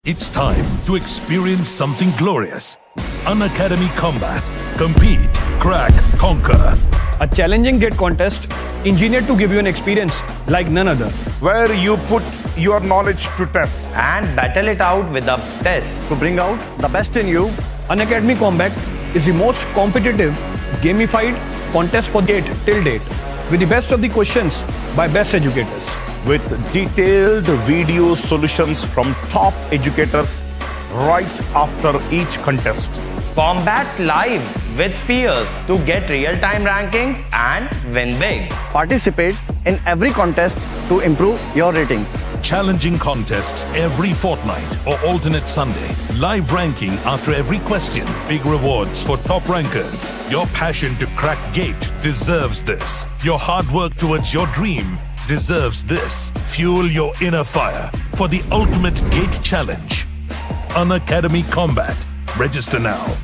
It's time to experience something glorious. Unacademy Combat. Compete, crack, conquer. A challenging GATE contest engineered to give you an experience like none other. Where you put your knowledge to test and battle it out with a test. To bring out the best in you, Unacademy Combat is the most competitive, gamified contest for GATE till date, with the best of the questions by best educators. with detailed video solutions from top educators right after each contest. Combat live with peers to get real-time rankings and win big. Participate in every contest to improve your ratings. Challenging contests every fortnight or alternate Sunday. Live ranking after every question. Big rewards for top rankers. Your passion to crack GATE deserves this. Your hard work towards your dream deserves this. Fuel your inner fire for the ultimate GATE challenge. Unacademy Combat. Register now.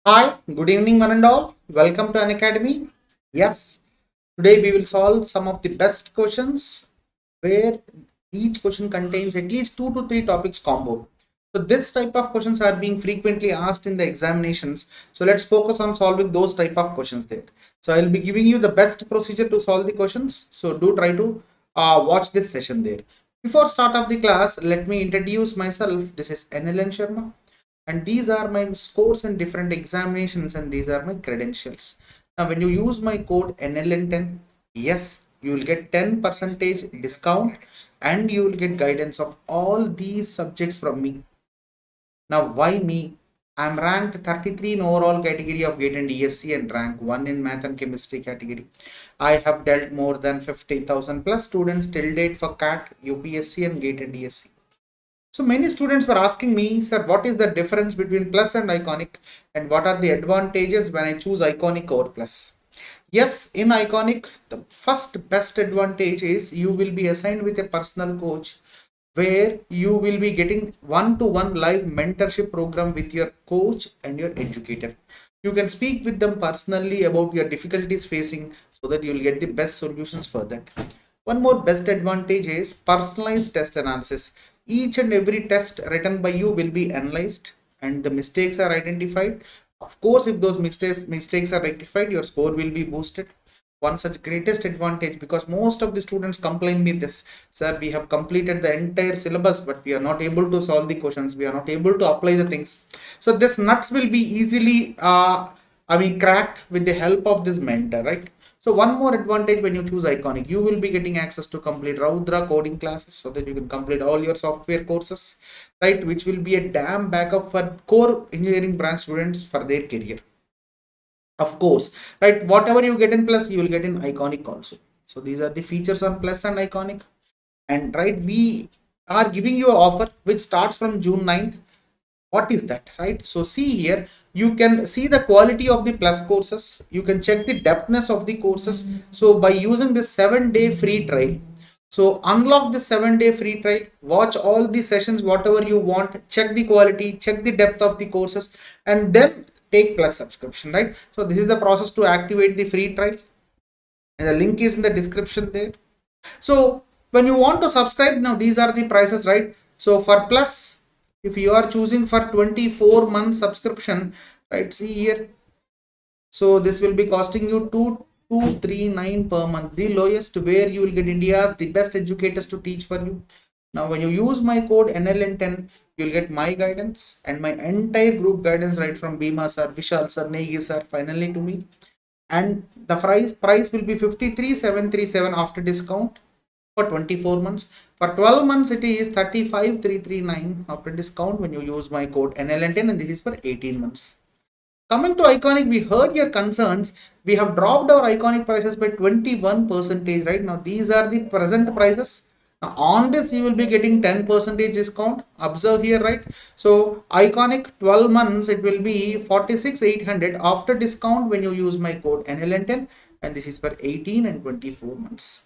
Hi, good evening one and all. Welcome to Unacademy. Yes, today we will solve some of the best questions where each question contains at least 2 to 3 topics combo. So this type of questions are being frequently asked in the examinations. So let's focus on solving those type of questions there. So I'll be giving you the best procedure to solve the questions. So do try to watch this session there. Before start of the class, let me introduce myself. This is NLN Sharma. And these are my scores in different examinations and these are my credentials. Now when you use my code NLN10, yes, you will get 10% discount and you will get guidance of all these subjects from me. Now why me? I am ranked 33 in overall category of GATE and ESE and rank 1 in math and chemistry category. I have dealt more than 50,000 plus students till date for CAT, UPSC and GATE and ESE. So many students were asking me, sir, what is the difference between plus and iconic and what are the advantages when I choose iconic over plus? Yes, in iconic, the first best advantage is you will be assigned with a personal coach where you will be getting one-to-one live mentorship program with your coach and your educator. You can speak with them personally about your difficulties facing so that you will get the best solutions for that. One more best advantage is personalized test analysis. Each and every test written by you will be analyzed and the mistakes are identified. Of course, if those mistakes are rectified, your score will be boosted. One such greatest advantage, because most of the students complain me this, sir, we have completed the entire syllabus, but we are not able to solve the questions. We are not able to apply the things. So this nuts will be easily, cracked with the help of this mentor, right? So one more advantage when you choose Iconic, you will be getting access to complete Raudra coding classes so that you can complete all your software courses, right? Which will be a damn backup for core engineering branch students for their career. Of course, right? Whatever you get in Plus, you will get in Iconic also. So these are the features on Plus and Iconic. And right, we are giving you an offer which starts from June 9th. What is that, right? So see here, you can see the quality of the Plus courses. You can check the depthness of the courses. So by using this 7-day free trial, so unlock the 7-day free trial, watch all the sessions, whatever you want, check the quality, check the depth of the courses, and then take Plus subscription, right? So this is the process to activate the free trial, and the link is in the description there. So when you want to subscribe, now these are the prices, right? So for Plus, if you are choosing for 24-month subscription, right, see here, so this will be costing you 2239 per month, the lowest, where you will get India's the best educators to teach for you. Now when you use my code NLN10, you will get my guidance and my entire group guidance, right, from Bhima sir, Vishal sir, Negi sir, finally to me. And the price will be 53,737 after discount for 24 months. For 12 months it is 35,339 after discount when you use my code NLN10, and this is for 18 months. Coming to Iconic, we heard your concerns. We have dropped our Iconic prices by 21%, right? Now these are the present prices. Now on this you will be getting 10% discount. Observe here, right? So Iconic 12 months it will be 46,800 after discount when you use my code NLN10, and this is for 18 and 24 months.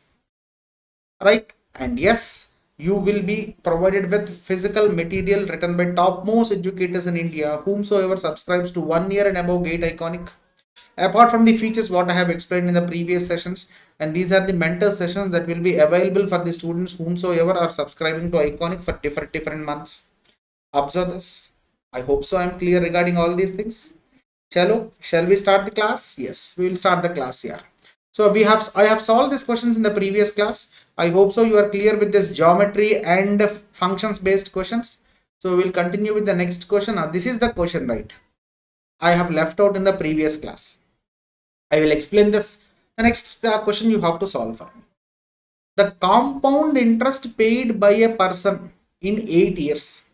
Right? And yes, you will be provided with physical material written by topmost educators in India, whomsoever subscribes to 1 year and above GATE Iconic. Apart from the features what I have explained in the previous sessions, and these are the mentor sessions that will be available for the students whomsoever are subscribing to Iconic for different months. Observe this. I hope so I am clear regarding all these things. Chalo, shall we start the class? Yes, we will start the class here. So I have solved these questions in the previous class. I hope so you are clear with this geometry and functions based questions. So we will continue with the next question. Now this is the question, right, I have left out in the previous class. I will explain this. The next question you have to solve for me. The compound interest paid by a person in 8 years.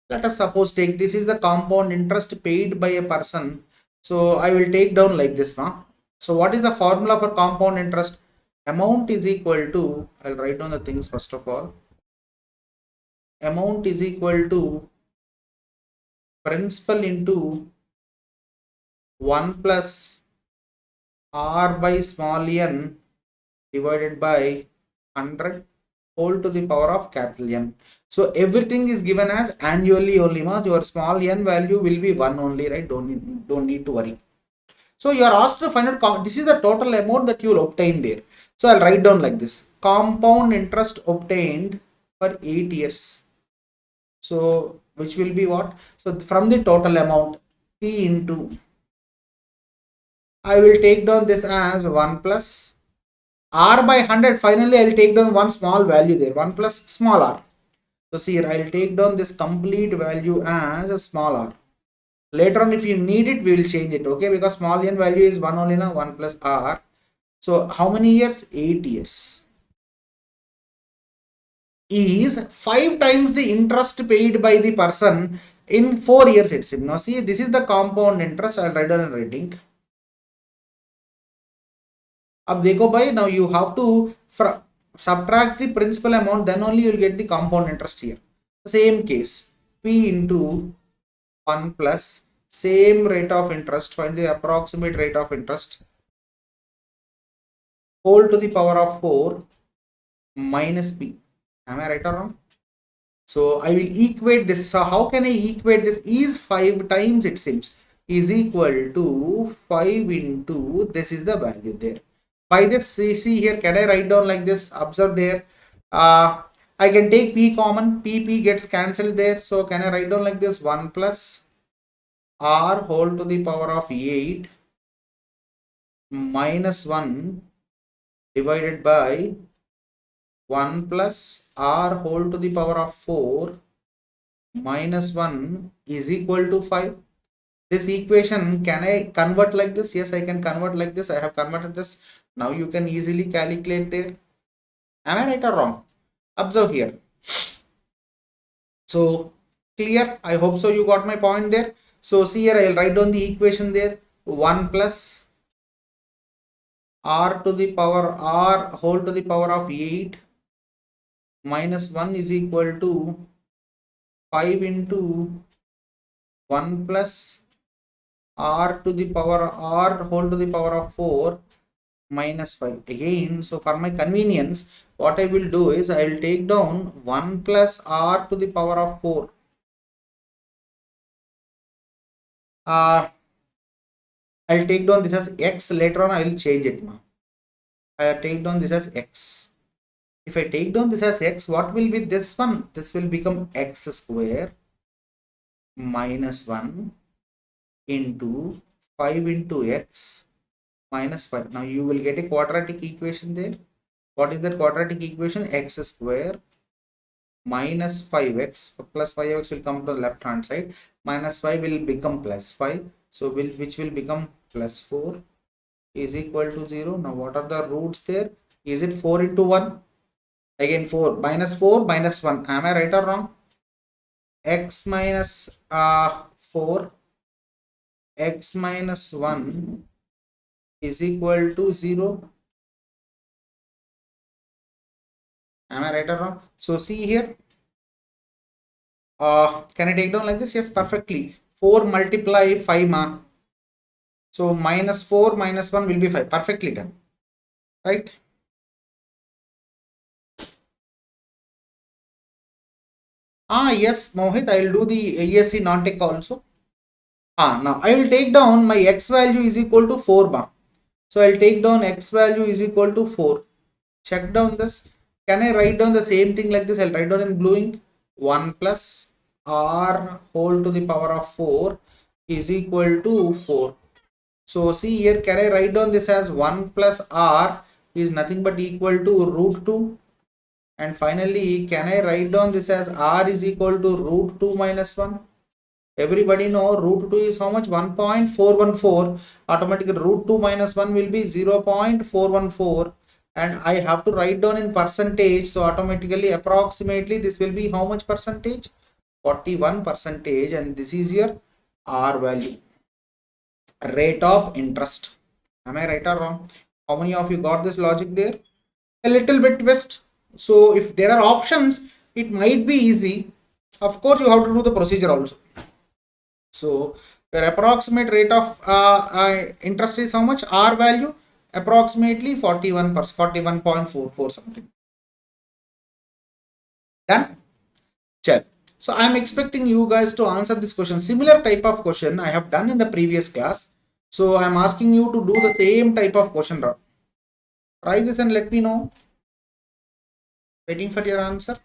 Let us suppose take this is the compound interest paid by a person. So I will take down like this now. So what is the formula for compound interest? Amount is equal to, I'll write down the things first of all. Amount is equal to principal into 1 plus r by small n divided by 100 whole to the power of capital N. So everything is given as annually only. Your small n value will be 1 only, right? Don't need to worry. So you are asked to find out, this is the total amount that you will obtain there. So I'll write down like this. Compound interest obtained for 8 years. So which will be what? So from the total amount, P into, I will take down this as 1 plus r by 100. Finally, I'll take down one small value there, 1 plus small r. So see here, I'll take down this complete value as a small r. Later on, if you need it, we will change it, okay? Because small n value is 1 only now, 1 plus r. So how many years? 8 years. Is 5 times the interest paid by the person in 4 years itself. Now see, this is the compound interest. I'll write down in writing. Ab dekho bhai, now you have to subtract the principal amount, then only you will get the compound interest here. Same case, P into 1 plus same rate of interest, find the approximate rate of interest, whole to the power of 4 minus P. Am I right or wrong? So I will equate this. So how can I equate this? Is 5 times it seems is equal to 5 into, this is the value there. By this, see here, can I write down like this? Observe there. I can take P common, P gets cancelled there. So can I write down like this? 1 plus r whole to the power of 8 minus 1 divided by 1 plus r whole to the power of 4 minus 1 is equal to 5. This equation, can I convert like this? Yes, I can convert like this. I have converted this. Now you can easily calculate there. Am I right or wrong? Observe here. So clear? I hope so. You got my point there. So see here, I'll write down the equation there. 1 plus r to the power r whole to the power of 8 minus 1 is equal to 5 into 1 plus r to the power r whole to the power of 4 minus 5 again. So for my convenience, what I will do is I will take down 1 plus r to the power of 4. I'll take down this as x. Later on I will change it. I'll take down this as x. If I take down this as x, what will be this one? This will become x square minus 1 into 5 into x minus 5. Now you will get a quadratic equation there. What is that quadratic equation? X square minus 5x plus 5x will come to the left hand side. Minus 5 will become plus 5. So which will become plus 4 is equal to 0. Now what are the roots there? Is it 4 into 1? Again 4 minus 1. Am I right or wrong? X minus 4 x minus 1 is equal to 0. Am I right or wrong? So see here. Can I take down like this? Yes, perfectly. 4 multiply 5 ma. So minus 4 minus 1 will be 5. Perfectly done. Right? Yes, Mohit, I will do the ESE non-tech also. Now I will take down my x value is equal to 4 bar. So I will take down x value is equal to 4. Check down this. Can I write down the same thing like this? I'll write down in blue ink. 1 plus r whole to the power of 4 is equal to 4. So see here, can I write down this as 1 plus r is nothing but equal to root 2. And finally, can I write down this as r is equal to root 2 minus 1? Everybody know root 2 is how much? 1.414. Automatically root 2 minus 1 will be 0.414. And I have to write down in percentage. So automatically approximately this will be how much percentage? 41%. And this is your r value. Rate of interest. Am I right or wrong? How many of you got this logic there? A little bit twist. So if there are options, it might be easy. Of course, you have to do the procedure also. So your approximate rate of interest is how much? R value approximately 41%, 41.44 something. Done? Check. So I am expecting you guys to answer this question. Similar type of question I have done in the previous class. So I am asking you to do the same type of question. Try this and let me know. Waiting for your answer.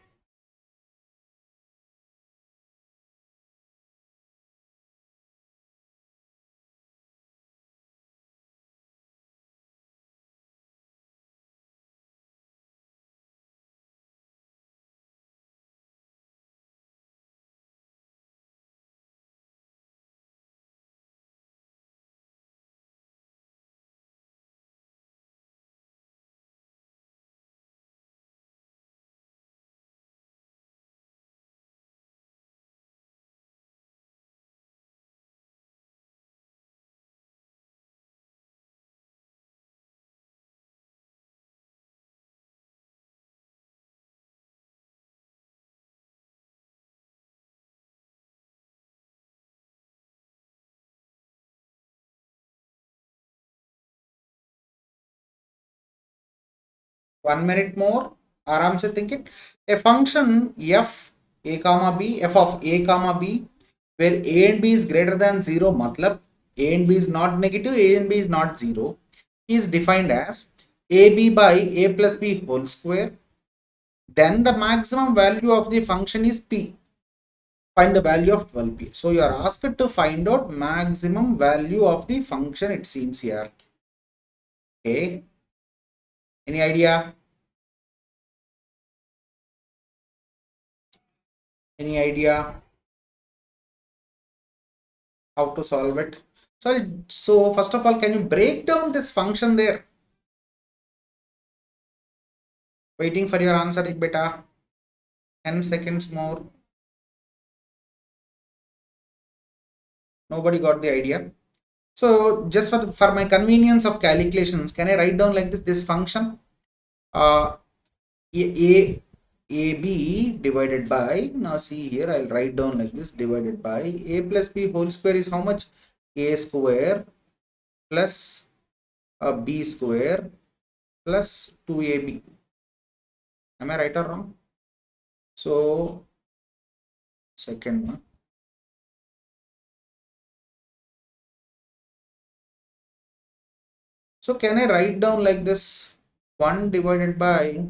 One minute more. Aram se think it. A function f a comma b, f of a comma b, where a and b is greater than 0, matlab a and b is not negative, a and b is not 0, is defined as ab by a plus b whole square. Then the maximum value of the function is p. Find the value of 12p. So you are asked to find out maximum value of the function, it seems here. Okay. Any idea? Any idea how to solve it? So first of all, can you break down this function there? Waiting for your answer, beta. 10 seconds more. Nobody got the idea. So just for my convenience of calculations, can I write down like this function? AB divided by, now see here, I'll write down like this, divided by A plus B whole square is how much? A square plus B square plus 2AB. Am I right or wrong? So second one. So can I write down like this, 1 divided by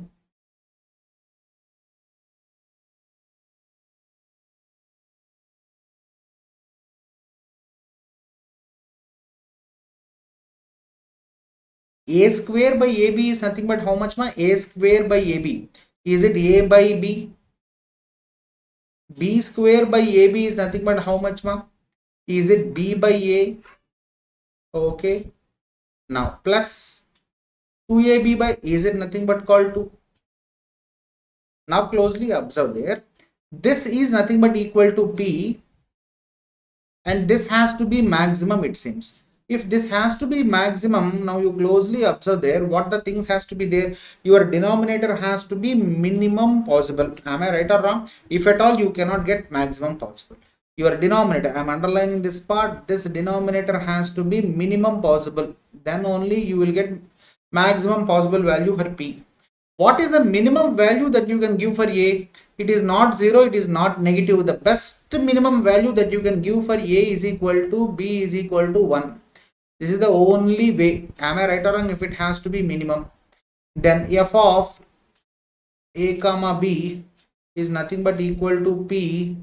A square by AB is nothing but how much, ma? A square by AB. Is it A by B? B square by AB is nothing but how much, ma? Is it B by A? Okay. Now plus 2AB by, is it nothing but called 2? Now closely observe there. This is nothing but equal to P, and this has to be maximum, it seems. If this has to be maximum, now you closely observe there what the things has to be there. Your denominator has to be minimum possible. Am I right or wrong? If at all you cannot get maximum possible, your denominator, I am underlining this part, this denominator has to be minimum possible, then only you will get maximum possible value for P. What is the minimum value that you can give for A? It is not 0, it is not negative. The best minimum value that you can give for A is equal to B is equal to 1. This is the only way. Am I right or wrong? If it has to be minimum, then f of A comma B is nothing but equal to P,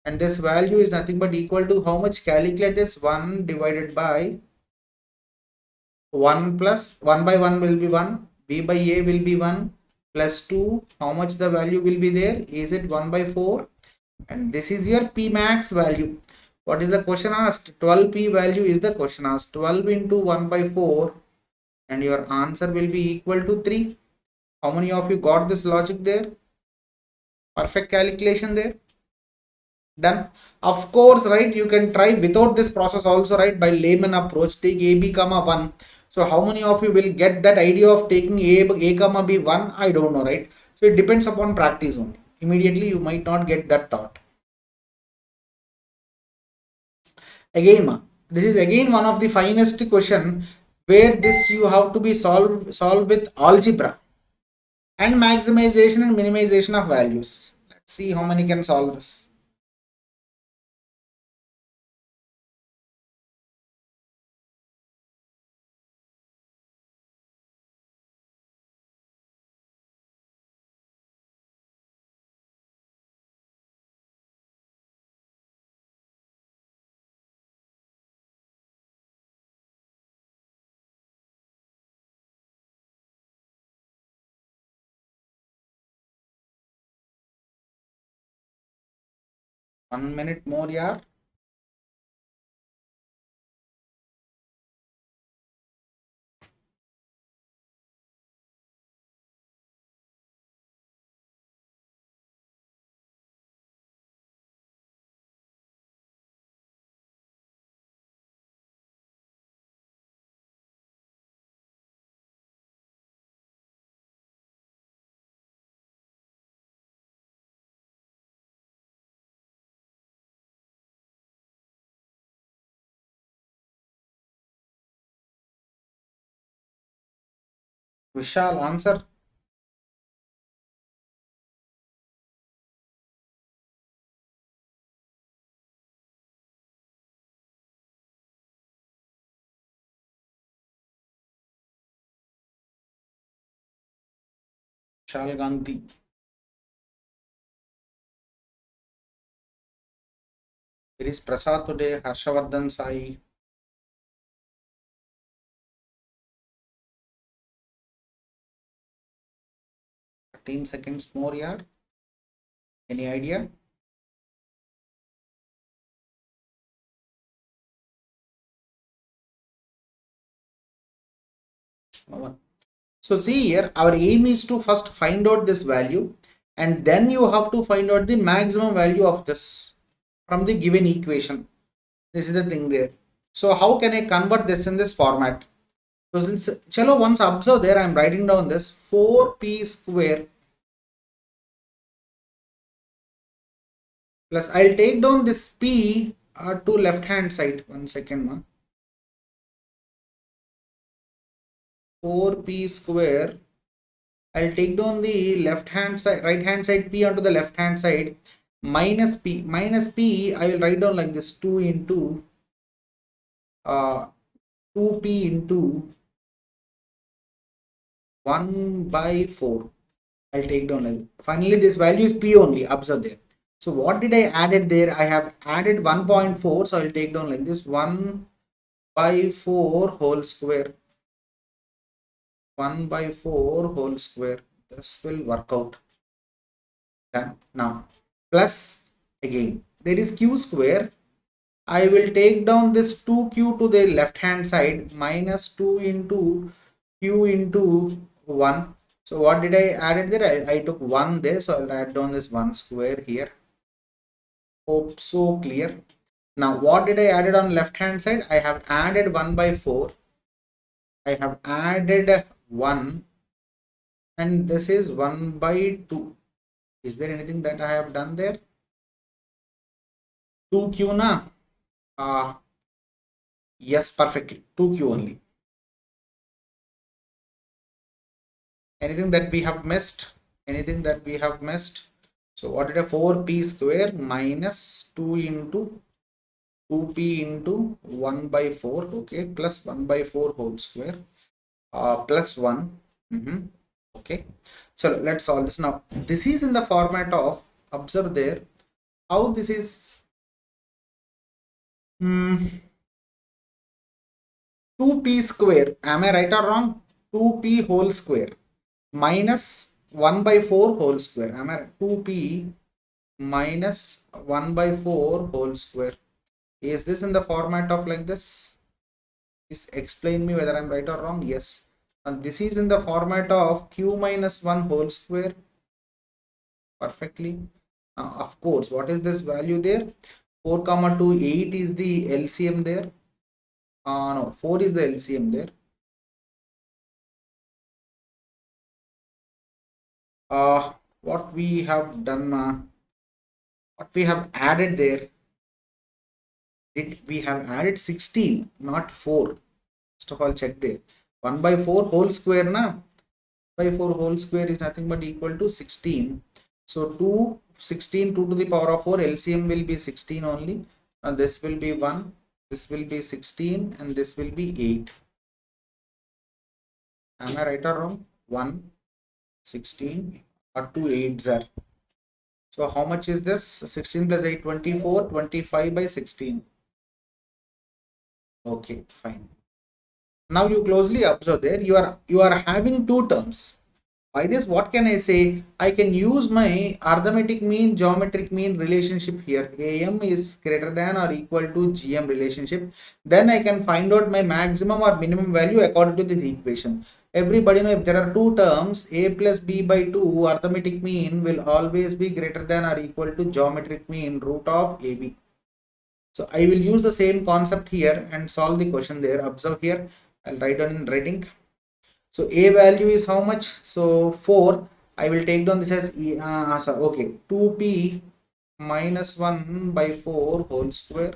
and this value is nothing but equal to how much? Calculate this, 1 divided by 1 plus 1 by 1 will be 1, B by A will be 1 plus 2, how much the value will be there? Is it 1 by 4? And this is your P max value. What is the question asked? 12 P value is the question asked. 12 into 1 by 4, and your answer will be equal to 3. How many of you got this logic there? Perfect calculation there. Done. Of course, right, you can try without this process also, right, by layman approach. Take AB comma 1. So how many of you will get that idea of taking A comma B 1? I don't know, right? So it depends upon practice only. Immediately you might not get that thought. Again, this is again one of the finest question where this you have to be solve with algebra and maximization and minimization of values. Let's see how many can solve this. One minute more, yeah. Vishal, answer. Vishal Gandhi. There is Prasad today, Harshavardhan Sai. 13 seconds more, yeah. Any idea? No one. So see here, our aim is to first find out this value, and then you have to find out the maximum value of this from the given equation. This is the thing there. So how can I convert this in this format? So since, chalo, once observe there, I am writing down this 4p square plus I'll take down this p to left hand side. 1 second, man. 4p square. I'll take down the left hand side, right hand side p onto the left hand side, minus p. Minus p I will write down like this, 2 into 2p into 1 by 4. I'll take down like that. Finally this value is p only, observe there. So what did I added there? I have added 1.4, so I'll take down like this, 1 by 4 whole square. 1 by 4 whole square. This will work out. Done. Now plus again there is q square. I will take down this 2q to the left hand side, minus 2 into q into 1. So what did I add there? I took 1 there, so I'll add down this 1 square here. Hope so clear. Now what did I added on left hand side? I have added 1 by 4. I have added 1, and this is 1 by 2. Is there anything that I have done there? 2q na? Yes, perfectly. 2q only. Anything that we have missed? Anything that we have missed? So what did a 4p square minus 2 into 2p into 1 by 4, okay, plus 1 by 4 whole square, plus 1. Okay, so let's solve this now. This is in the format of, observe there how this is 2p square. Am I right or wrong? 2p whole square minus 1 by 4 whole square. Am I right? 2p minus 1 by 4 whole square. Is this in the format of like this? Please explain me whether I'm right or wrong. Yes. And this is in the format of q minus 1 whole square. Perfectly. Of course, what is this value there? 4 comma 2, 8 is the LCM there. No, 4 is the LCM there. What we have done, what we have added there, we have added 16, not 4. First of all, check there. 1 by 4 whole square na? 1 by 4 whole square is nothing but equal to 16. So 16, 2 to the power of 4, LCM will be 16 only. This will be 1, this will be 16, and this will be 8. Am I right or wrong? 1, 16, or 2 8s are. So how much is this? 16 plus 8, 24, 25 by 16. Okay, fine. Now you closely observe there, you are having two terms. By this, what can I say? I can use my arithmetic mean, geometric mean relationship here. AM is greater than or equal to GM relationship. Then I can find out my maximum or minimum value according to this equation. Everybody know if there are two terms, A plus B by 2, arithmetic mean will always be greater than or equal to geometric mean root of AB. So I will use the same concept here and solve the question there. Observe here. I'll write down in red ink. So A value is how much? So 4. I will take down this as okay, 2p minus 1 by 4 whole square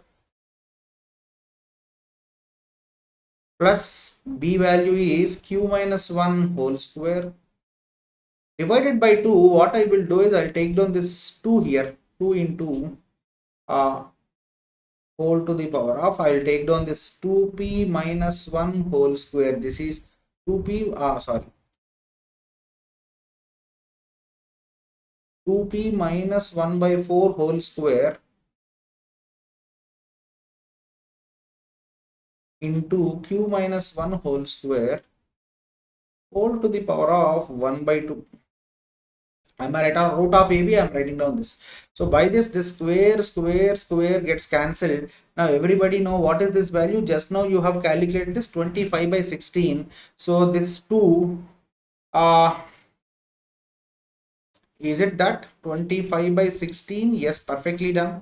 plus B value is q minus 1 whole square divided by 2. What I will do is I'll take down this 2 here, 2 into whole to the power of, I will take down this 2p minus 1 whole square. This is 2p, 2p minus 1 by 4 whole square into q minus 1 whole square whole to the power of 1 by 2. Am I right on root of AB? I am writing down this. So by this square gets cancelled. Now everybody know what is this value. Just now you have calculated this 25 by 16. So this 2 Is it that 25 by 16? Yes, perfectly done.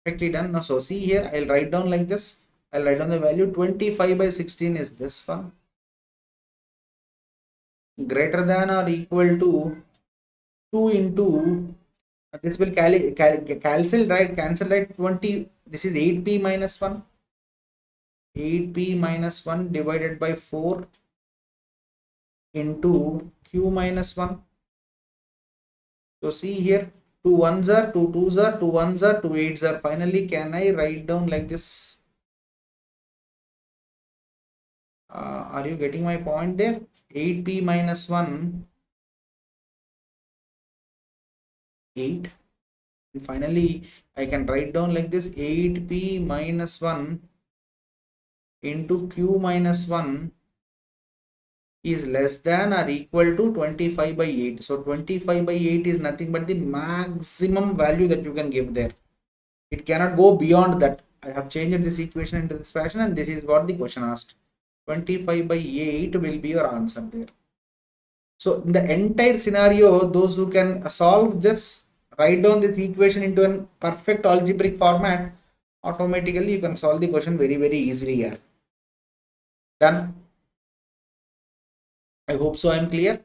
Perfectly done. Now, so see here, I'll write down like this. I'll write down the value 25 by 16 is this one. Greater than or equal to 2 into, this will cancel, right? Cancel, right? 20, this is 8p minus 1. 8p minus 1 divided by 4 into q minus 1. So see here, 2 1s are, 2 2s are, 2 1s are, 2 8s are. Finally, can I write down like this? Are you getting my point there? 8p minus 1, 8. And finally, I can write down like this, 8p minus 1 into q minus 1 is less than or equal to 25 by 8. So 25 by 8 is nothing but the maximum value that you can give there. It cannot go beyond that. I have changed this equation into this fashion, and this is what the question asked. 25 by 8 will be your answer there. So in the entire scenario, those who can solve this, write down this equation into a perfect algebraic format, automatically you can solve the question very, very easily here. Done. I hope so. I am clear.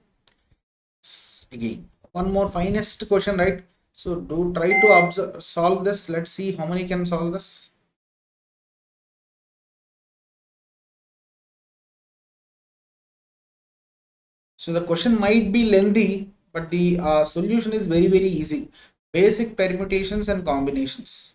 Again, one more finest question, right? So do try to solve this. Let's see how many can solve this. So the question might be lengthy, but the solution is very, very easy. Basic permutations and combinations.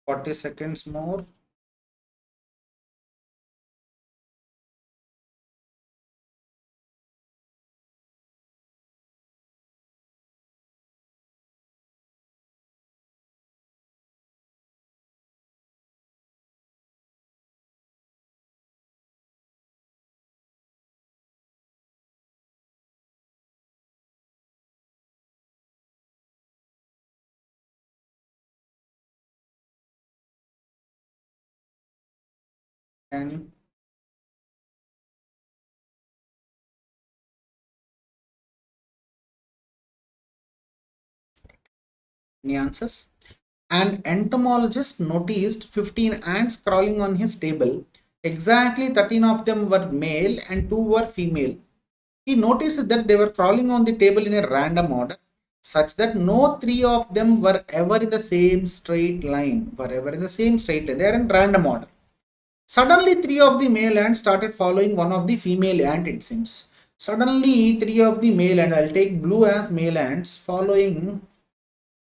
Forty seconds more. And any answers? An entomologist noticed 15 ants crawling on his table. Exactly 13 of them were male and 2 were female. He noticed that they were crawling on the table in a random order, such that no 3 of them were ever in the same straight line. They are in random order. Suddenly, 3 of the male ants started following one of the female ant, it seems. Suddenly, 3 of the male ant, I'll take blue as male ants, following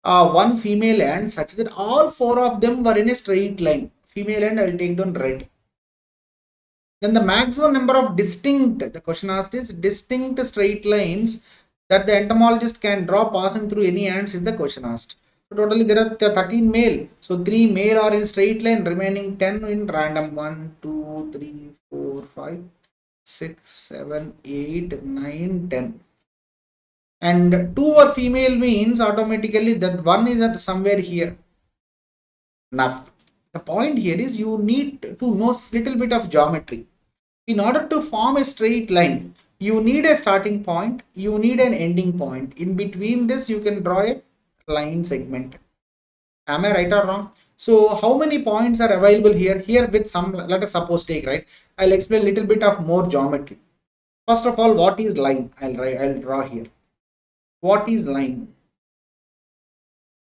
one female ant, such that all 4 of them were in a straight line. Female ant, I'll take down red. Then the maximum number of the question asked is distinct straight lines that the entomologist can draw passing through any ants is the question asked. So totally there are 13 male. So 3 male are in straight line, remaining 10 in random. 1, 2, 3, 4, 5, 6, 7, 8, 9, 10. And 2 are female means automatically that 1 is at somewhere here. Now, the point here is you need to know little bit of geometry. In order to form a straight line, you need a starting point, you need an ending point. In between this, you can draw a line segment. Am I right or wrong? So how many points are available here? Here with some, let us suppose take, right? I'll explain a little bit of more geometry. First of all, what is line? I'll draw here. What is line?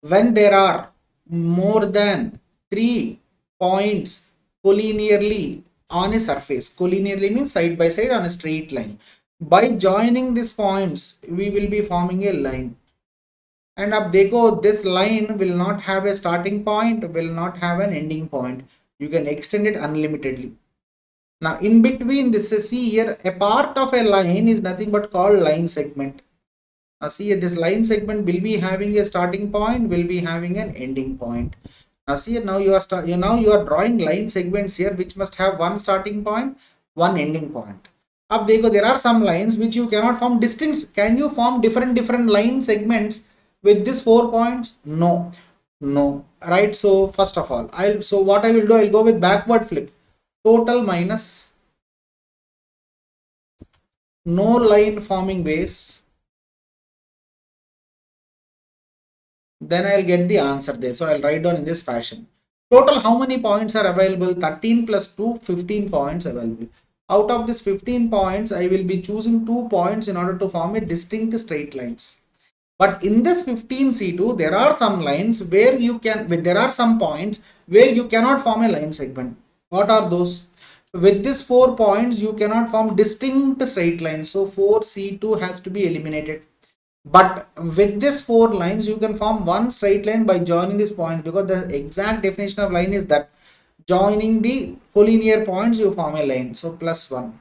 When there are more than 3 points collinearly on a surface. Collinearly means side by side on a straight line. By joining these points, we will be forming a line. And up dekho, this line will not have a starting point, will not have an ending point. You can extend it unlimitedly. Now in between this, see here, a part of a line is nothing but called line segment. Now see here, this line segment will be having a starting point, will be having an ending point. Now see here, now you are drawing line segments here which must have one starting point, one ending point. Up dekho, there are some lines which you cannot form distinct. Can you form different line segments with these 4 points? No, right? So first of all, what I will do, I'll go with backward flip. Total minus no line forming base. Then I'll get the answer there. So I'll write down in this fashion. Total, how many points are available? 13 plus 2, 15 points available. Out of this 15 points, I will be choosing 2 points in order to form a distinct straight lines. But in this 15C2, there are some lines where there are some points where you cannot form a line segment. What are those? With these 4 points, you cannot form distinct straight lines. So 4C2 has to be eliminated. But with these 4 lines, you can form one straight line by joining this point, because the exact definition of line is that joining the collinear points, you form a line. So plus 1.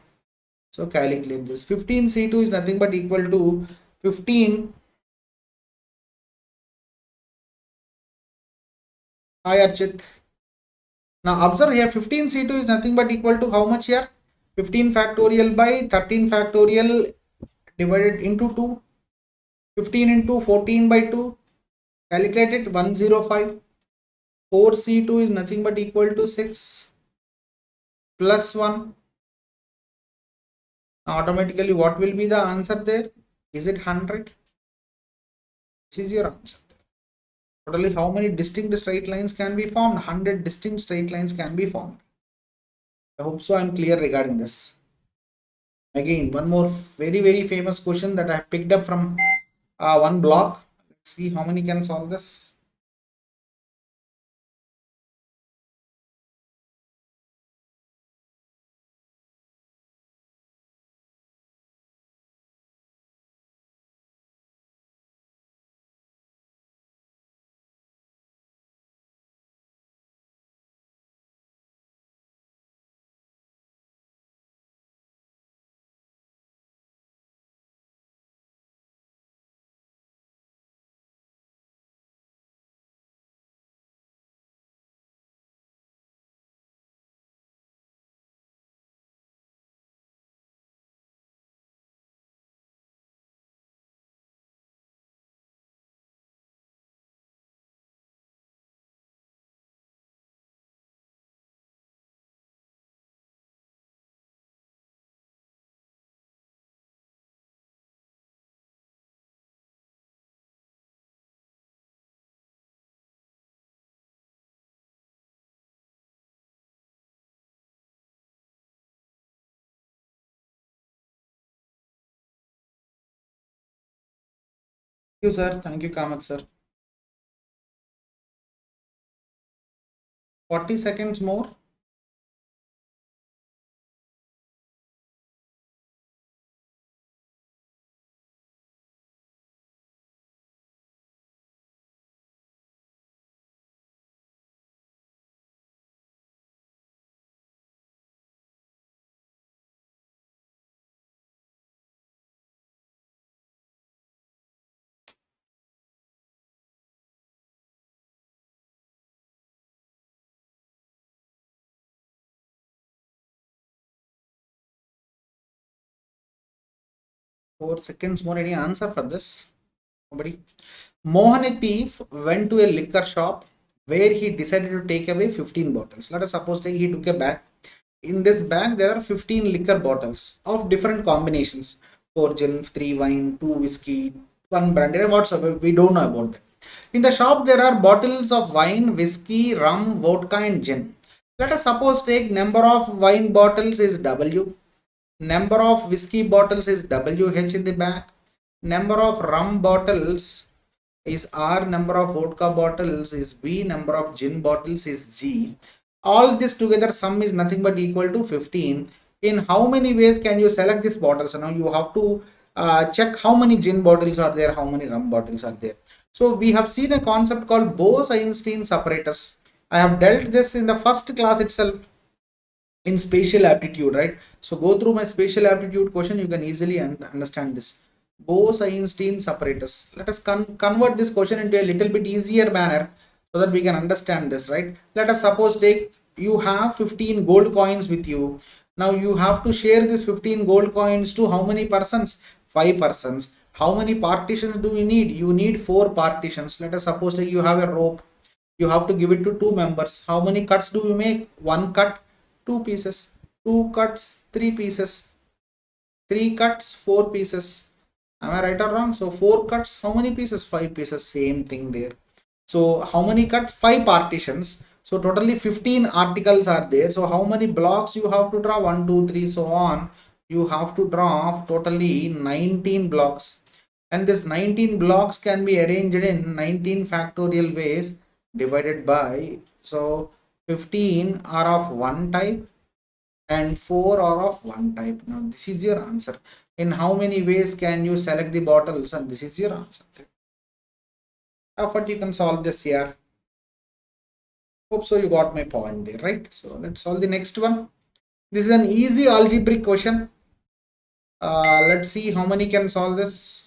So calculate this. 15C2 is nothing but equal to 15. Hi Archit. Now observe here, 15C2 is nothing but equal to how much here? 15 factorial by 13 factorial divided into 2. 15 into 14 by 2. Calculate it, 105. 4C2 is nothing but equal to 6 plus 1. Now automatically what will be the answer there? Is it 100? Which is your answer? Totally, how many distinct straight lines can be formed? 100 distinct straight lines can be formed. I hope so I'm clear regarding this. Again, one more very famous question that I have picked up from one blog. Let's see how many can solve this. Thank you, sir. Thank you, Kamath, sir. 40 seconds more. Four seconds more. Any answer for this? Nobody. Mohan, a thief, went to a liquor shop where he decided to take away 15 bottles. Let us suppose he took a bag. In this bag, there are 15 liquor bottles of different combinations. 4 gin, 3 wine, 2 whiskey, 1 brandy, whatsoever. We don't know about that. In the shop, there are bottles of wine, whiskey, rum, vodka, and gin. Let us suppose take number of wine bottles is W, number of whiskey bottles is WH in the back, number of rum bottles is R, number of vodka bottles is B, number of gin bottles is G. All this together sum is nothing but equal to 15. In how many ways can you select these bottles? Now you have to check how many gin bottles are there, how many rum bottles are there. So we have seen a concept called Bose-Einstein separators. I have dealt this in the first class itself in spatial aptitude, right? So go through my spatial aptitude question, you can easily understand this. Bose-Einstein separators. Let us convert this question into a little bit easier manner so that we can understand this, right? Let us suppose take you have 15 gold coins with you. Now you have to share this 15 gold coins to how many persons? 5 persons. How many partitions do you need? You need 4 partitions. Let us suppose that you have a rope. You have to give it to 2 members. How many cuts do you make? 1 cut, 2 pieces. 2 cuts, 3 pieces. 3 cuts, 4 pieces. Am I right or wrong? So 4 cuts, how many pieces? 5 pieces. Same thing there. So how many cuts? 5 partitions. So totally 15 articles are there. So how many blocks you have to draw? 1, 2, 3, so on. You have to draw totally 19 blocks. And this 19 blocks can be arranged in 19 factorial ways divided by, so 15 are of one type and 4 are of one type. Now this is your answer. In how many ways can you select the bottles? And this is your answer. What you can solve this here. Hope so you got my point there, right? So let's solve the next one. This is an easy algebraic question. Let's see how many can solve this.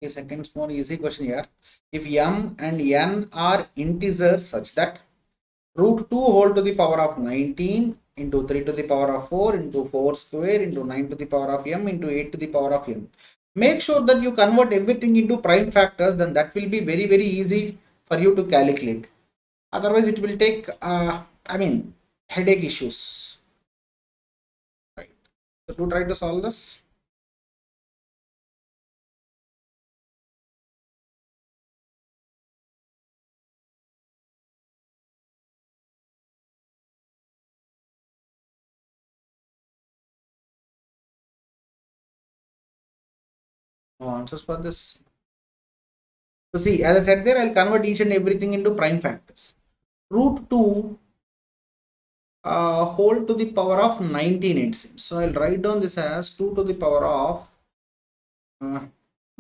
A second more easy question here. If m and n are integers such that root 2 whole to the power of 19 into 3 to the power of 4 into 4 square into 9 to the power of m into 8 to the power of n. Make sure that you convert everything into prime factors, then that will be very, very easy for you to calculate. Otherwise, it will take, headache issues. Right. So, to try to solve this. No answers for this. So see, as I said there, I'll convert each and everything into prime factors. Root 2 whole to the power of 19 it seems. So I'll write down this as 2 to the power of 1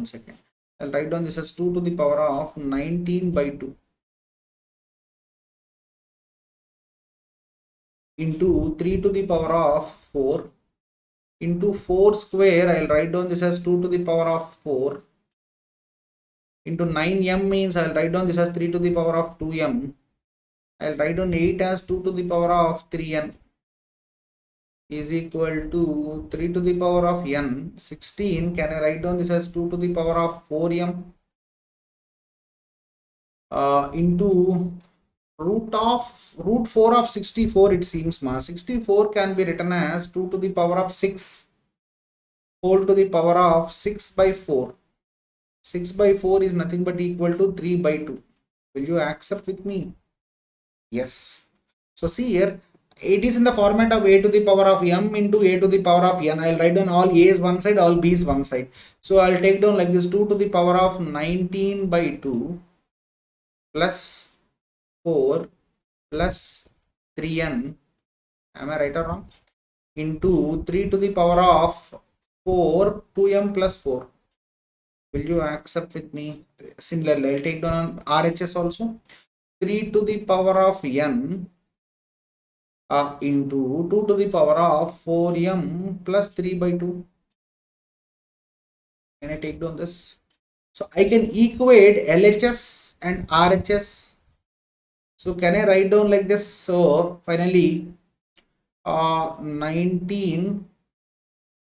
second. I'll write down this as 2 to the power of 19 by 2 into 3 to the power of 4 into 4 square. I'll write down this as 2 to the power of 4 into 9m means I'll write down this as 3 to the power of 2m. I'll write down 8 as 2 to the power of 3n is equal to 3 to the power of n. 16, can I write down this as 2 to the power of 4m into root 4 of 64 it seems. 64 can be written as 2 to the power of 6 whole to the power of 6 by 4. 6 by 4 is nothing but equal to 3 by 2. Will you accept with me? Yes. So see here, it is in the format of a to the power of m into a to the power of n. I'll write down all a is one side, all b is one side. So I'll take down like this 2 to the power of 19 by 2 plus 4 plus 3n. Am I right or wrong? Into 3 to the power of 4, 2m plus 4. Will you accept with me? Similarly, I'll take down RHS also. 3 to the power of n into 2 to the power of 4m plus 3 by 2. Can I take down this? So I can equate LHS and RHS. So can I write down like this? So finally 19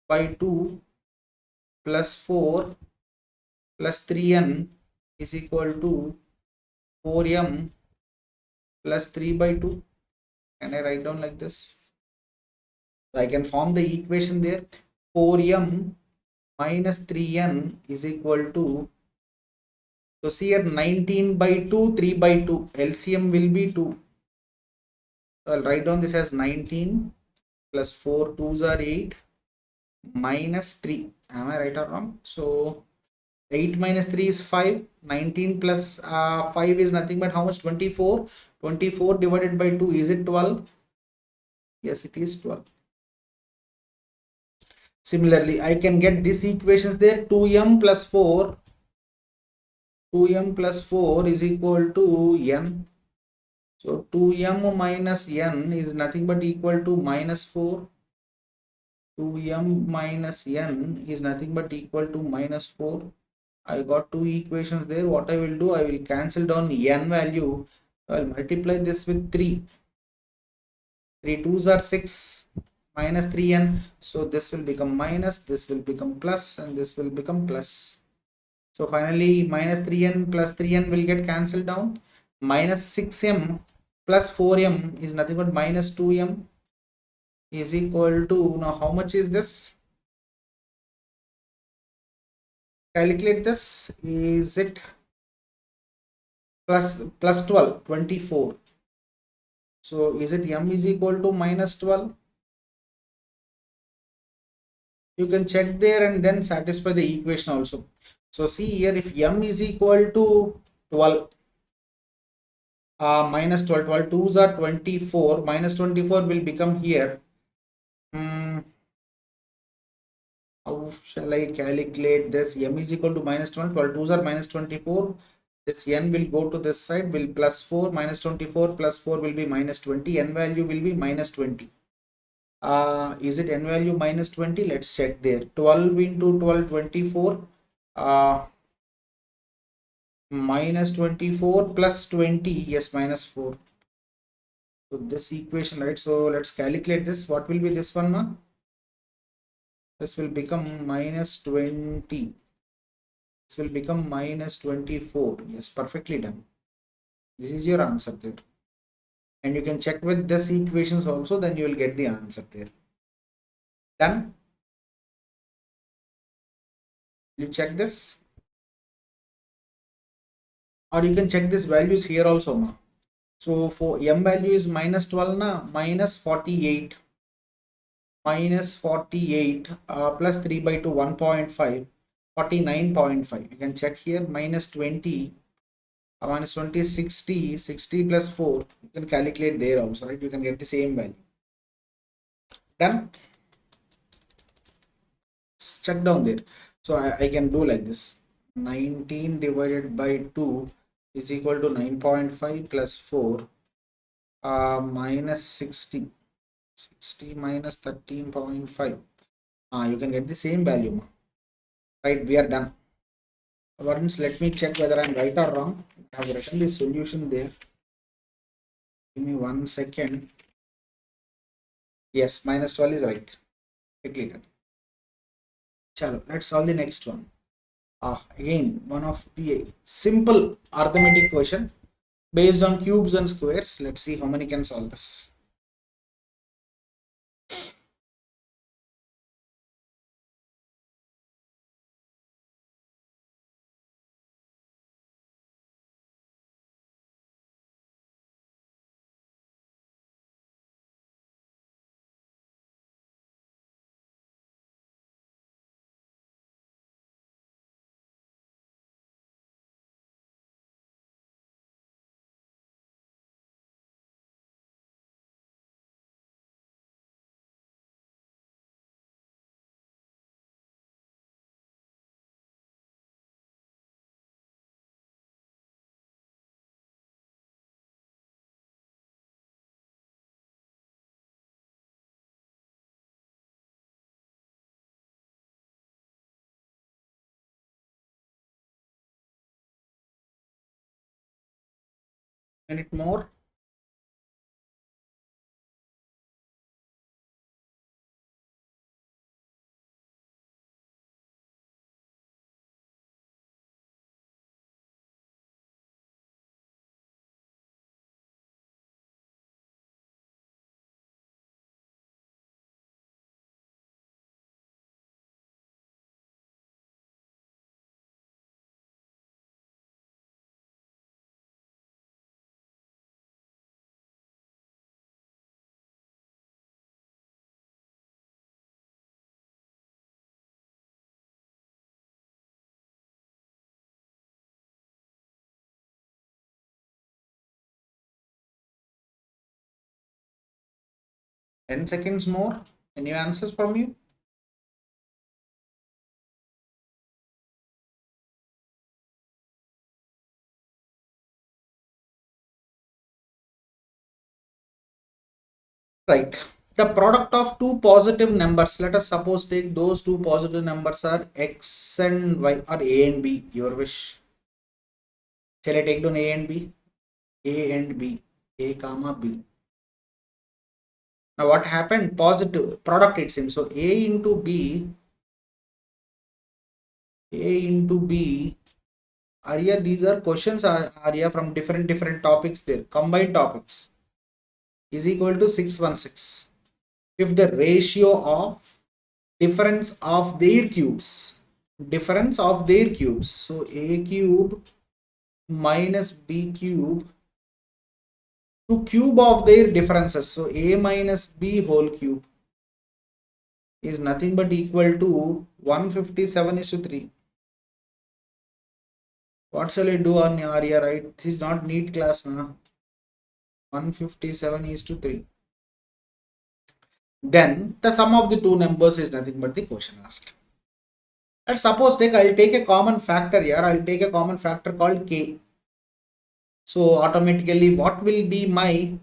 by 2 plus 4 plus 3n is equal to 4m plus 3 by 2. Can I write down like this? So I can form the equation there. 4m minus 3n is equal to, so see here 19 by 2, 3 by 2. LCM will be 2. So I'll write down this as 19 plus 4 2s are 8 minus 3. Am I right or wrong? So 8 minus 3 is 5. 19 plus 5 is nothing but how much? 24. 24 divided by 2, is it 12? Yes, it is 12. Similarly, I can get these equations there. 2m plus 4. 2m plus 4 is equal to n. So 2m minus n is nothing but equal to minus 4. 2m minus n is nothing but equal to minus 4. I got two equations there. What I will do, I will cancel down n value. I'll multiply this with 3. 3 2s are 6 minus 3n. So this will become minus, this will become plus, and this will become plus. So finally minus 3n plus 3n will get cancelled down. Minus 6m plus 4m is nothing but minus 2m is equal to, now how much is this? Calculate this. Is it plus 12, 24? So is it m is equal to minus 12? You can check there and then satisfy the equation also. So see here, if m is equal to 12, minus 12, 12 2s are 24, minus 24 will become here. How shall I calculate this? M is equal to minus 12, 12 2s are minus 24. This n will go to this side, will plus 4, minus 24 plus 4 will be minus 20, n value will be minus 20. Is it n value minus 20? Let's check there. 12 into 12, 24. Minus 24 plus 20, yes, minus 4. So this equation, right? So let's calculate this. What will be this one, ma? This will become minus 20. This will become minus 24. Yes, perfectly done. This is your answer there. And you can check with this equations also, then you will get the answer there. Done? You check this? Or you can check this values here also, ma. So for m value is minus 12 na, minus 48. Minus 48 plus 3 by 2, 1.5, 49.5. You can check here. Minus 20, minus 20 is 60, 60 plus 4. You can calculate there also, right? You can get the same value. Done? Check down there. So I can do like this. 19 divided by 2 is equal to 9.5 plus 4 minus 60. 60 minus 13.5. You can get the same value, right? We are done. Once let me check whether I'm right or wrong. I have written the solution there. Give me 1 second. Yes, minus 12 is right. Quickly done. Chalo, let's solve the next one. Again, one of the simple arithmetic question based on cubes and squares. Let's see how many can solve this. minute more. Ten seconds more. Any answers from you? Right. The product of two positive numbers. Let us suppose take those two positive numbers are x and y or a and b. Your wish. Shall I take down a and b? A and b. A comma b. Now what happened? Positive product it seems. So a into b. A into b. Are here these are questions are here from different topics there. Combined topics is equal to 616. If the ratio of difference of their cubes, so a cube minus b cube to cube of their differences, so a minus b whole cube is nothing but equal to 157:3. What shall I do on area, right? This is not neat class now. 157:3. Then the sum of the two numbers is nothing but the question asked. And suppose I'll take a common factor here. I'll take a common factor called k. So automatically what will be my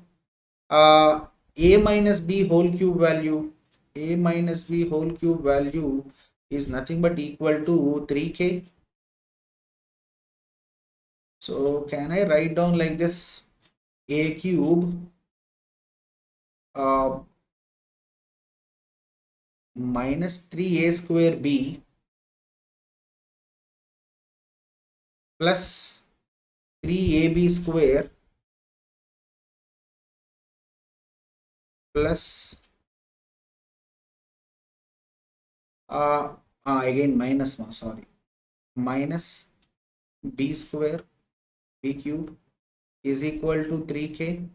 a minus b whole cube value? A minus b whole cube value is nothing but equal to 3k. So can I write down like this? A cube minus 3a square b plus 3ab square plus again minus one, sorry, minus b square b cube is equal to 3k.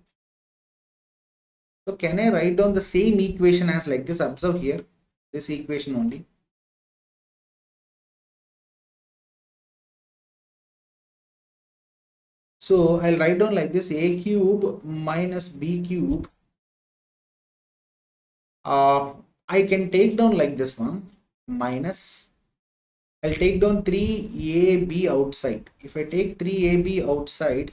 So can I write down the same equation as like this? Observe here, this equation only. So I'll write down like this: a cube minus b cube. I can take down like this one, minus, I'll take down 3ab outside. If I take 3ab outside,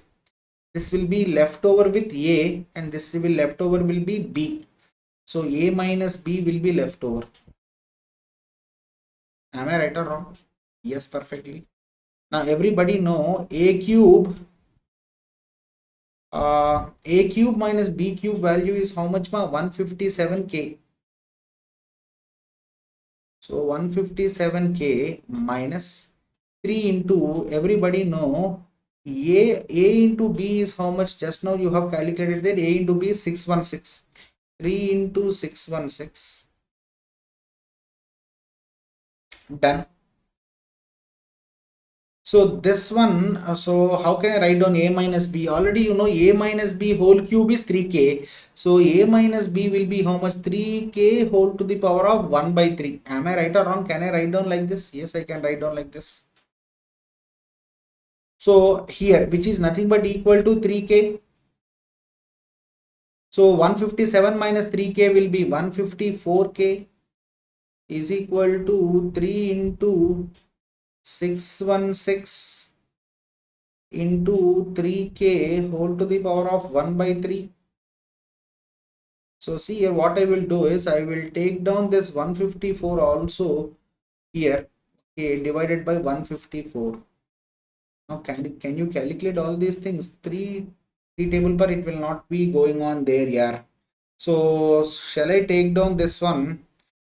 this will be left over with a and this will left over will be b. So a minus b will be left over. Am I right or wrong? Yes, perfectly. Now everybody know a cube minus b cube value is how much? 157k. So 157k minus 3 into, everybody know a into b is how much? Just now you have calculated that a into b is 616. 3 into 616. Done. So this one, so how can I write down a minus b? Already you know a minus b whole cube is 3k. So a minus b will be how much? 3k whole to the power of 1 by 3. Am I right or wrong? Can I write down like this? Yes, I can write down like this. So here, which is nothing but equal to 3k. So 157 minus 3k will be 154k is equal to 3 into 616 into 3k whole to the power of 1 by 3. So see here, what I will do is I will take down this 154 also here, okay, divided by 154. Now can you calculate all these things? 3 table bar, it will not be going on there, yeah. So shall I take down this one?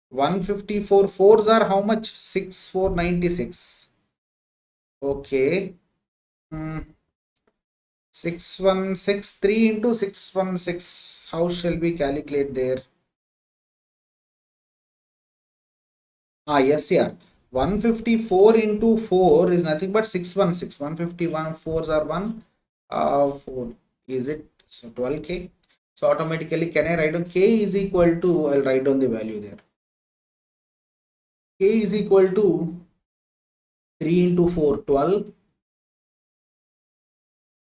154 fours are how much? 6496. Okay. 6163 into 616. How shall we calculate there? Yes, yeah. 154 into 4 is nothing but 616. 151 fours are 1. 4. Is it? So 12k. So automatically, can I write down k is equal to, I'll write down the value there. K is equal to 3 into 4, 12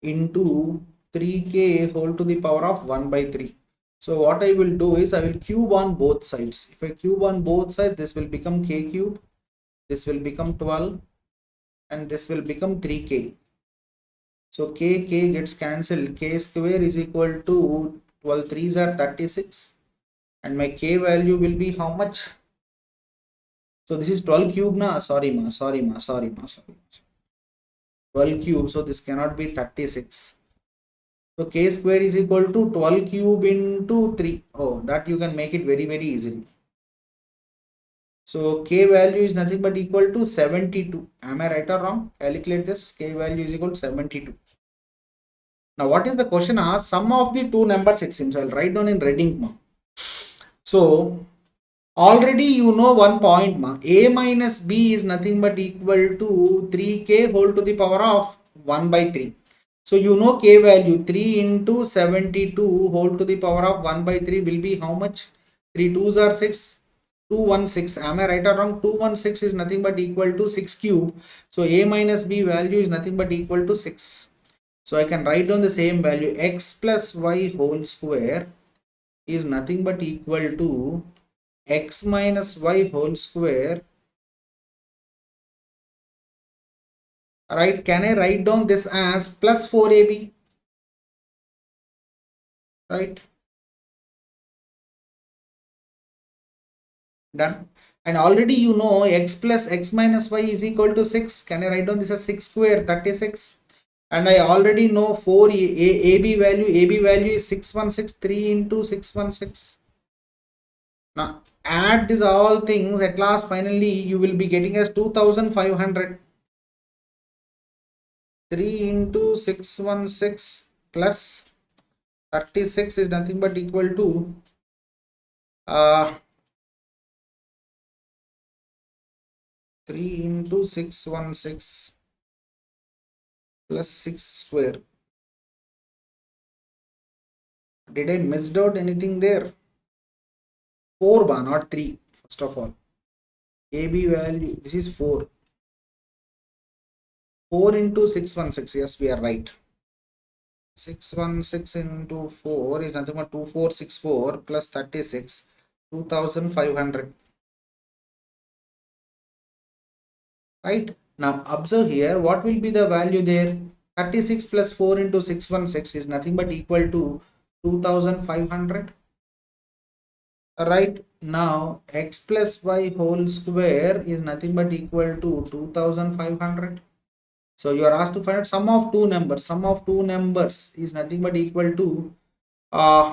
into 3k whole to the power of 1 by 3. So what I will do is I will cube on both sides. If I cube on both sides, this will become k cube, this will become 12, and this will become 3k. So k gets cancelled. K square is equal to 12 threes are 36, and my k value will be how much? So this is 12 cube na, sorry ma 12 cube, so this cannot be 36. So k square is equal to 12 cube into 3. Oh, that you can make it very easily. So k value is nothing but equal to 72. Am I right or wrong? Calculate this. K value is equal to 72. Now what is the question asked? Sum of the two numbers, it seems. I'll write down in red ink. So already you know one point. A minus b is nothing but equal to 3k whole to the power of 1 by 3. So you know k value 3 into 72 whole to the power of 1 by 3 will be how much? 3 2s are 6, 216. Am I right or wrong? 216 is nothing but equal to 6 cube. So a minus b value is nothing but equal to 6. So I can write down the same value. X plus y whole square is nothing but equal to x minus y whole square. Right, can I write down this as plus 4ab? Right, done. And already you know x plus x minus y is equal to 6. Can I write down this as 6 square, 36? And I already know 4 AB value is 616. 3 into 616. Now add these all things, at last finally you will be getting as 2500. 3 into 616 plus 36 is nothing but equal to 3 into 616 plus 6 square. Did I missed out anything there? 4 bar, not 3. First of all, AB value, this is 4. 4 into 616, yes, we are right. 616 into 4 is nothing but 2464 plus 36, 2500. Right, now observe here, what will be the value there? 36 plus 4 into 616 is nothing but equal to 2500. Right, now x plus y whole square is nothing but equal to 2500. So you are asked to find out sum of two numbers. Sum of two numbers is nothing but equal to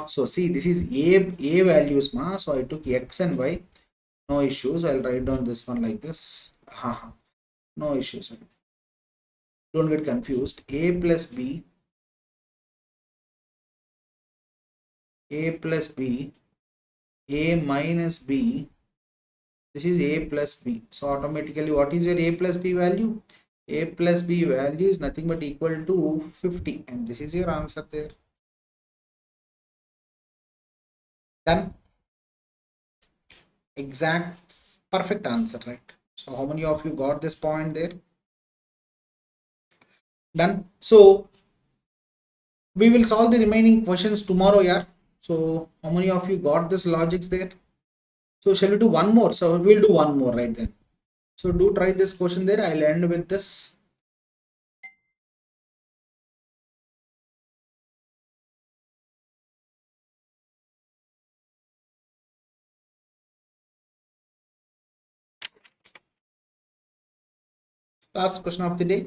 so see, this is a values ma, so I took x and y, no issues. I'll write down this one like this. No issues, don't get confused. A plus b, a plus b, a minus b, this is a plus b. So automatically what is your a plus b value? A plus b value is nothing but equal to 50, and this is your answer there. Done. Exact, perfect answer, right? So how many of you got this point there? Done. So we will solve the remaining questions tomorrow, yeah. So how many of you got this logics there? So shall we do one more? So we'll do one more right then. So do try this question there. I'll end with this. Last question of the day.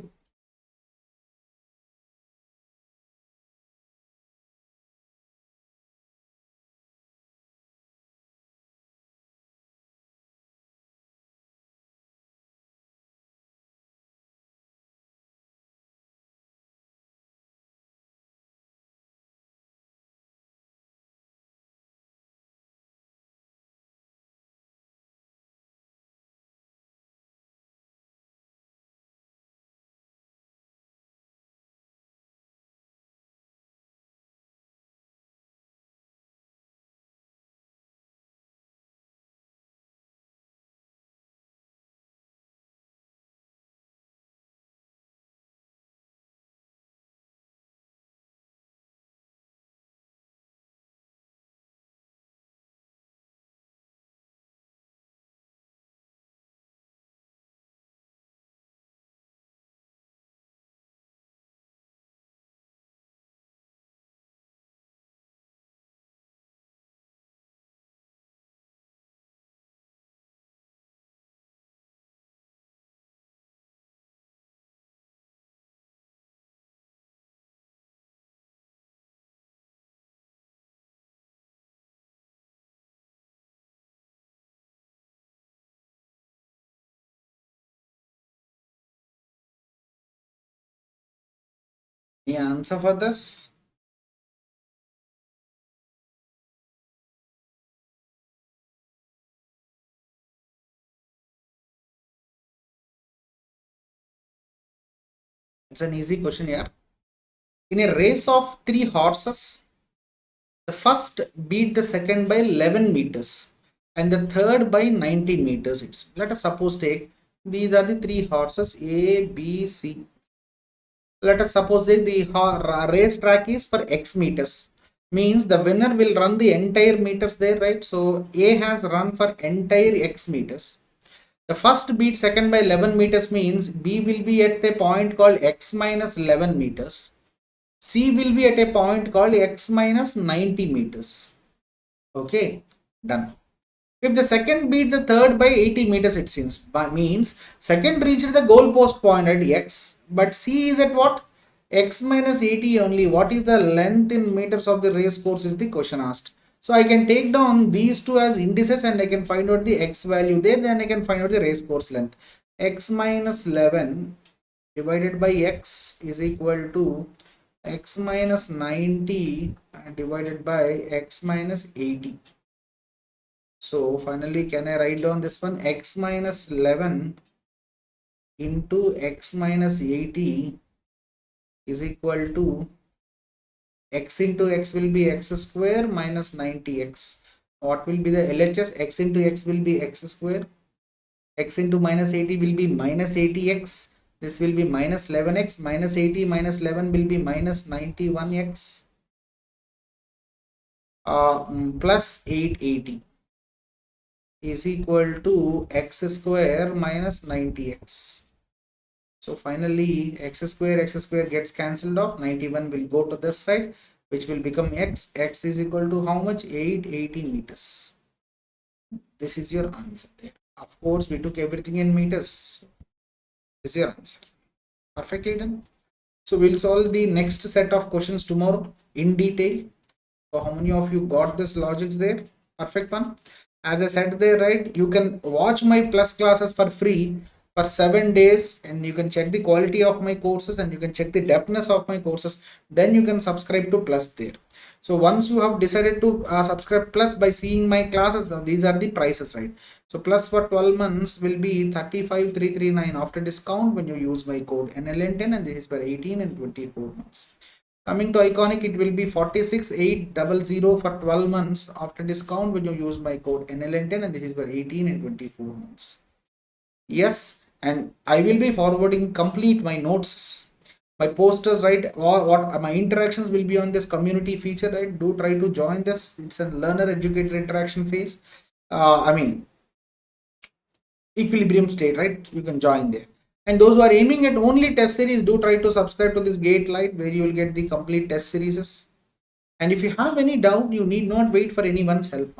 Any answer for this? It's an easy question here. In a race of 3 horses, the first beat the second by 11 meters and the third by 19 meters. Let us suppose take these are the 3 horses A, B, C. Let us suppose that the race track is for X meters. Means the winner will run the entire meters there, right? So A has run for entire X meters. The first beat second by 11 meters means B will be at a point called X minus 11 meters. C will be at a point called X minus 90 meters. Okay, done. If the second beat the third by 80 meters, it seems, means second reached the goalpost point at X, but C is at what? X minus 80 only. What is the length in meters of the race course is the question asked. So I can take down these two as indices and I can find out the X value there, then I can find out the race course length. X minus 11 divided by X is equal to X minus 90 divided by X minus 80. So finally, can I write down this one? X minus 11 into X minus 80 is equal to X into X will be X square minus 90X. What will be the LHS? X into X will be X square. X into minus 80 will be minus 80X. This will be minus 11X. Minus 80 minus 11 will be minus 91X. Plus 880 is equal to X square minus 90X. So finally, X square gets cancelled off. 91 will go to this side, which will become X. X is equal to how much? 880 meters. This is your answer there. Of course, we took everything in meters. This is your answer. Perfectly done. So we'll solve the next set of questions tomorrow in detail. So how many of you got this logics there? Perfect one. As I said there, right, you can watch my plus classes for free for 7 days and you can check the quality of my courses and you can check the depthness of my courses. Then you can subscribe to plus there. So once you have decided to subscribe plus by seeing my classes, now these are the prices, right? So plus for 12 months will be 35,339 after discount when you use my code NLN10, and this is for 18 and 24 months. Coming to Iconic, it will be 46,800 for 12 months after discount when you use my code NLN10, and this is for 18 and 24 months. Yes, and I will be forwarding complete my notes, my posters, right, or what my interactions will be on this community feature, right? Do try to join this. It's a learner educator interaction phase. Equilibrium state, right? You can join there. And those who are aiming at only test series, do try to subscribe to this GATE Lite where you will get the complete test series. And if you have any doubt, you need not wait for anyone's help.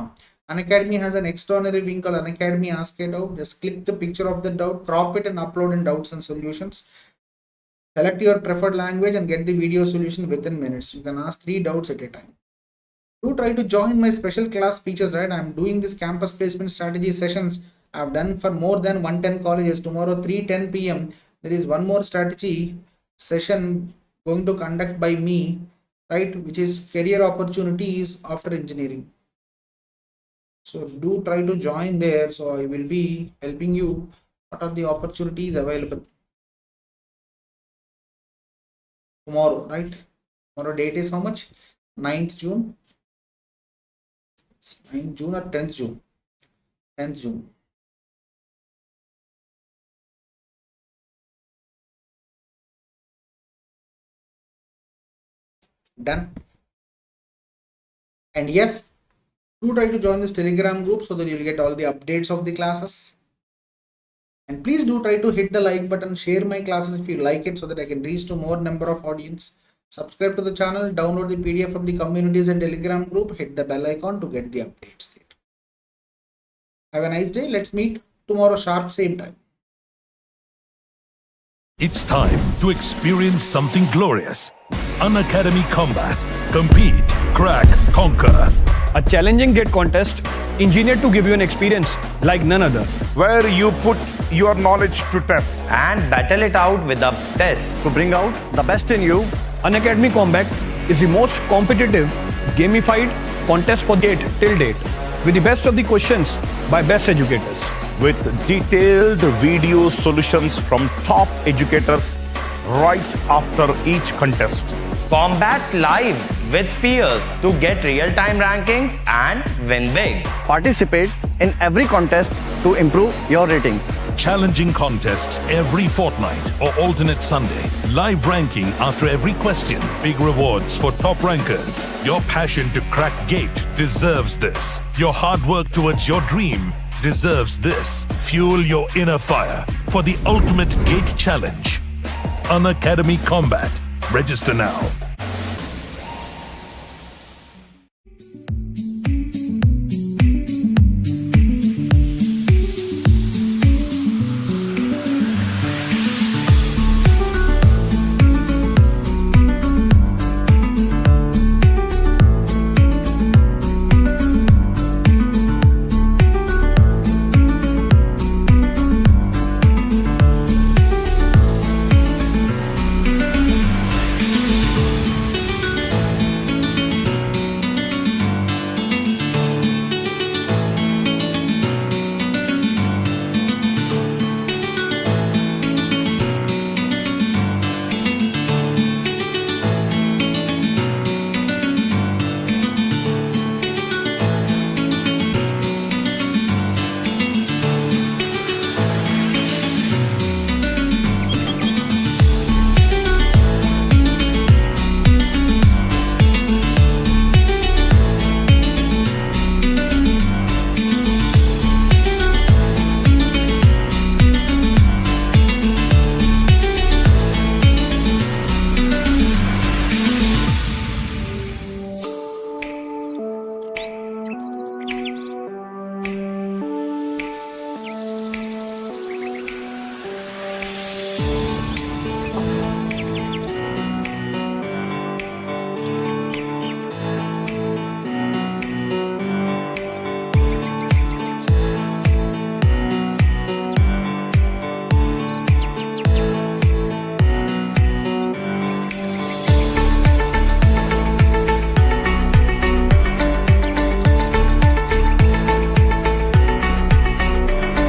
Unacademy has an extraordinary wing called Unacademy Ask a Doubt. Just click the picture of the doubt, crop it and upload in Doubts and Solutions. Select your preferred language and get the video solution within minutes. You can ask 3 doubts at a time. Do try to join my special class features, right? I'm doing this campus placement strategy sessions. I've done for more than 110 colleges. Tomorrow 3:10 p.m. there is one more strategy session going to conduct by me, right, which is career opportunities after engineering. So do try to join there. So I will be helping you what are the opportunities available tomorrow, right? Tomorrow date is how much? 9th June. It's 9th June or 10th June? 10th June. Done. And yes, do try to join this Telegram group so that you will get all the updates of the classes. And please do try to hit the like button, share my classes if you like it so that I can reach to more number of audience. Subscribe to the channel, download the PDF from the communities and Telegram group, hit the bell icon to get the updates there. Have a nice day. Let's meet tomorrow sharp same time. It's time to experience something glorious. Unacademy Combat. Compete, crack, conquer. A challenging GATE contest engineered to give you an experience like none other. Where you put your knowledge to test. And battle it out with a test. To bring out the best in you Unacademy Combat is the most competitive gamified contest for GATE till date, with the best of the questions by best educators. With detailed video solutions from top educators right after each contest. Combat live with peers to get real-time rankings and win big. Participate in every contest to improve your ratings. Challenging contests every fortnight or alternate Sunday. Live ranking after every question. Big rewards for top rankers. Your passion to crack GATE deserves this. Your hard work towards your dream deserves this. Fuel your inner fire for the ultimate GATE challenge. Unacademy Combat. Register now.